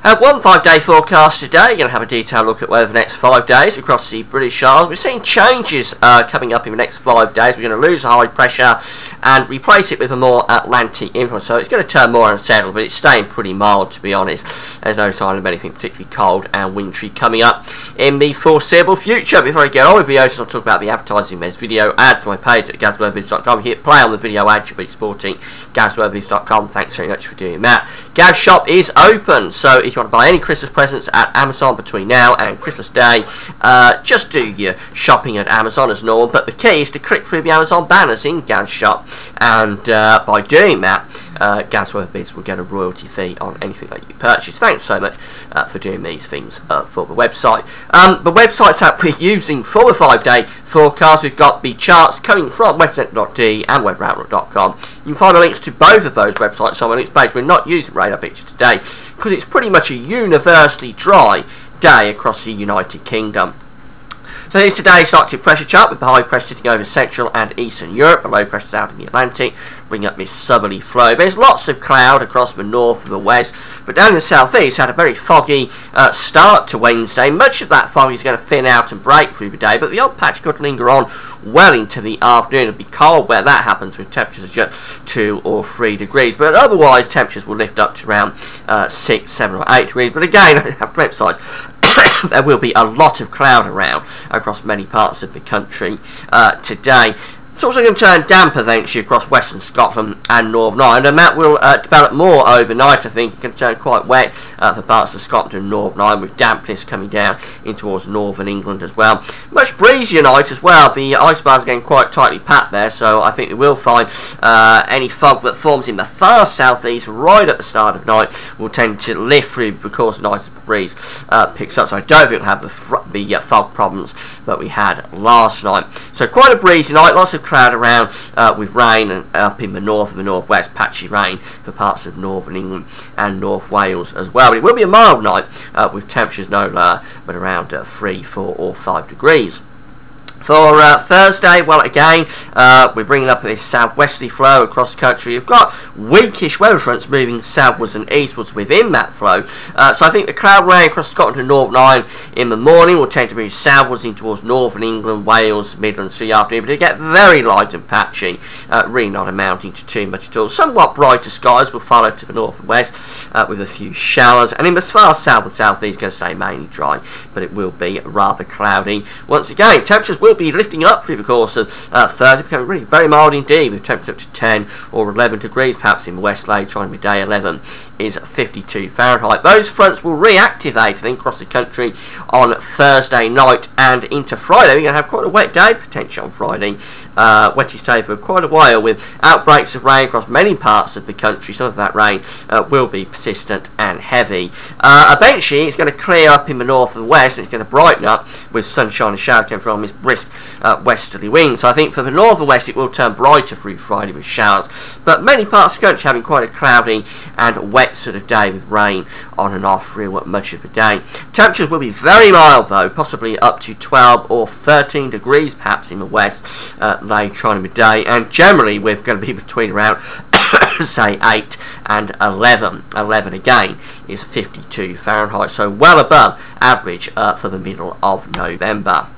One 5-day forecast today. You're going to have a detailed look at weather for the next 5 days across the British Isles. We're seeing changes coming up in the next 5 days. We're going to lose the high pressure and replace it with a more Atlantic influence. So it's going to turn more unsettled, but it's staying pretty mild, to be honest. There's no sign of anything particularly cold and wintry coming up in the foreseeable future. Before I get on with videos, I'll talk about the advertising men's video ad for my page at gavsweathervids.com. Hit play on the video ad. You'll be supporting gavsweathervids.com. Thanks very much for doing that. Gav's shop is open, so if you want to buy any Christmas presents at Amazon between now and Christmas Day, just do your shopping at Amazon as normal, but the key is to click through the Amazon banners in Gav's shop, and by doing that, Gav's Weathervids will get a royalty fee on anything that you purchase. Thanks so much for doing these things for the website. The websites that we're using for the 5-day forecast, we've got the charts coming from westcentral.de and weatheroutlook.com. You can find the links to both of those websites on the links page. We're not using Radar Picture today because it's pretty much a universally dry day across the United Kingdom. So here's today's Arctic pressure chart with the high pressure sitting over Central and Eastern Europe, the low pressure out in the Atlantic, bringing up this southerly flow. There's lots of cloud across the north and the west, but down in the southeast had a very foggy start to Wednesday. Much of that fog is going to thin out and break through the day, but the odd patch could linger on well into the afternoon. It'll be cold where that happens, with temperatures of just 2 or 3 degrees, but otherwise temperatures will lift up to around 6, 7 or 8 degrees. But again, I have to emphasise, there will be a lot of cloud around across many parts of the country today. It's also going to turn damp eventually across western Scotland and Northern Ireland, and that will develop more overnight. I think it can turn quite wet for parts of Scotland and Northern Ireland, with dampness coming down in towards northern England as well. Much breezier night as well. The ice bars are getting quite tightly packed there, so I think we will find any fog that forms in the far southeast right at the start of night will tend to lift through because the night as the breeze picks up. So I don't think we'll have the fog problems that we had last night. So quite a breezy night, lots of cloud around with rain, and up in the north and the northwest, patchy rain for parts of northern England and North Wales as well. But it will be a mild night with temperatures no lower but around 3, 4 or 5 degrees. For Thursday, well, again, we're bringing up this southwesterly flow across the country. You've got weakish weather fronts moving southwards and eastwards within that flow. So I think the cloud rain across Scotland and Northern Ireland in the morning will tend to move southwards in towards northern England, Wales, Midlands through the afternoon, but it'll get very light and patchy, really not amounting to too much at all. Somewhat brighter skies will follow to the north and west with a few showers, and in the far south and south east, going to stay mainly dry, but it will be rather cloudy. Once again, temperatures will be lifting up through the course of Thursday, becoming really very mild indeed, with temperatures up to 10 or 11 degrees, perhaps in the west later on midday. 11 is 52 Fahrenheit. Those fronts will reactivate, I think, across the country on Thursday night and into Friday. We're going to have quite a wet day potential on Friday, wettest day for quite a while, with outbreaks of rain across many parts of the country. Some of that rain will be persistent and heavy. Eventually, it's going to clear up in the north and west, and it's going to brighten up with sunshine and shower coming from this brisk westerly wind. So I think for the north and west it will turn brighter through Friday with showers, but many parts of the country having quite a cloudy and wet sort of day with rain on and off through much of the day. Temperatures will be very mild though, possibly up to 12 or 13 degrees perhaps in the west later on in the day, and generally we're going to be between around say 8 and 11. 11 again is 52 Fahrenheit, so well above average for the middle of November.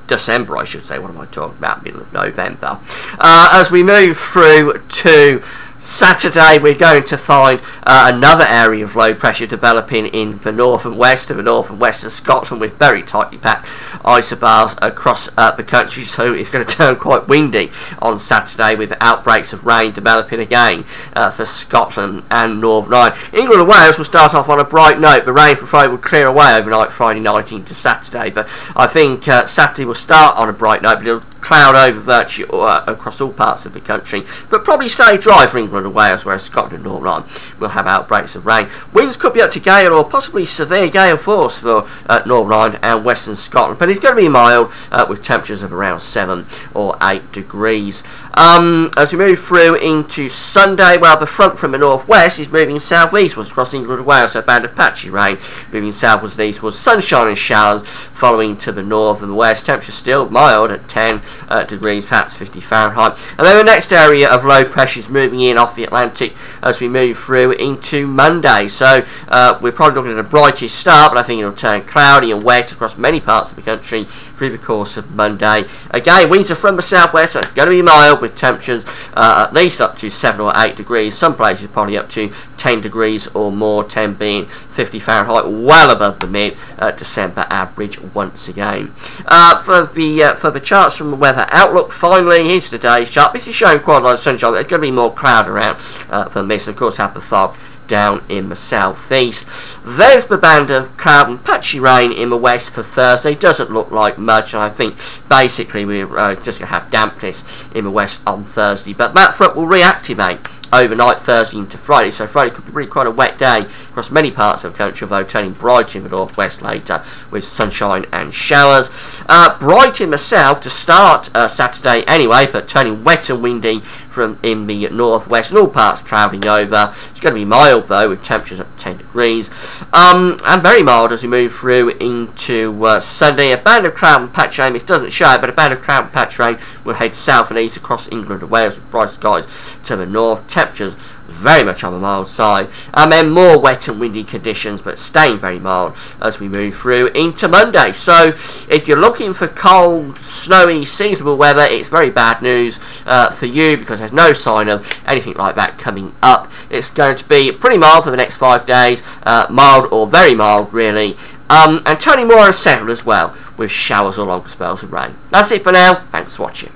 December, I should say. What am I talking about? Middle of November. As we move through to Saturday, we're going to find another area of low pressure developing in the north and west of Scotland, with very tightly packed isobars across the country. So it's going to turn quite windy on Saturday, with outbreaks of rain developing again for Scotland and Northern Ireland. England and Wales will start off on a bright note. The rain from Friday will clear away overnight, Friday night into Saturday. But I think Saturday will start on a bright note, but it'll cloud over virtually across all parts of the country, but probably stay dry for England and Wales, whereas Scotland and Northern Ireland will have outbreaks of rain. Winds could be up to gale or possibly severe gale force for Northern Ireland and Western Scotland, but it's going to be mild with temperatures of around 7 or 8 degrees. As we move through into Sunday, well, the front from the northwest is moving southeastwards across England and Wales, so a band of patchy rain moving southwards and eastwards, sunshine and showers following to the north and west. Temperatures still mild at 10 degrees, perhaps 50 Fahrenheit. And then the next area of low pressure is moving in off the Atlantic as we move through into Monday. So we're probably looking at a brightish start, but I think it'll turn cloudy and wet across many parts of the country through the course of Monday. Again, winds are from the southwest, so it's going to be mild with temperatures at least up to 7 or 8 degrees. Some places probably up to 10 degrees or more, 10 being 50 Fahrenheit, well above the mid-December average once again. For the charts from the Weather Outlook, finally, here's today's chart. This is showing quite a lot of sunshine. There's going to be more cloud around than this. Of course, have the fog down in the southeast. There's the band of cloud and patchy rain in the west for Thursday. Doesn't look like much, and I think basically we're just going to have dampness in the west on Thursday. But that front will reactivate overnight Thursday into Friday, so Friday could be really quite a wet day across many parts of the country, although turning bright in the northwest later with sunshine and showers. Bright in the south to start Saturday anyway, but turning wet and windy from in the northwest, and all parts clouding over. It's going to be mild though, with temperatures up to 10 degrees, and very mild as we move through into Sunday. A band of cloud and patch rain, it doesn't show it, but a band of cloud and patch rain will head south and east across England and Wales with bright skies to the north. Temperatures very much on the mild side, and then more wet and windy conditions, but staying very mild as we move through into Monday. So if you're looking for cold, snowy, seasonable weather, it's very bad news for you, because there's no sign of anything like that coming up. It's going to be pretty mild for the next 5 days, mild or very mild really, and turning more unsettled as well, with showers or longer spells of rain. That's it for now. Thanks for watching.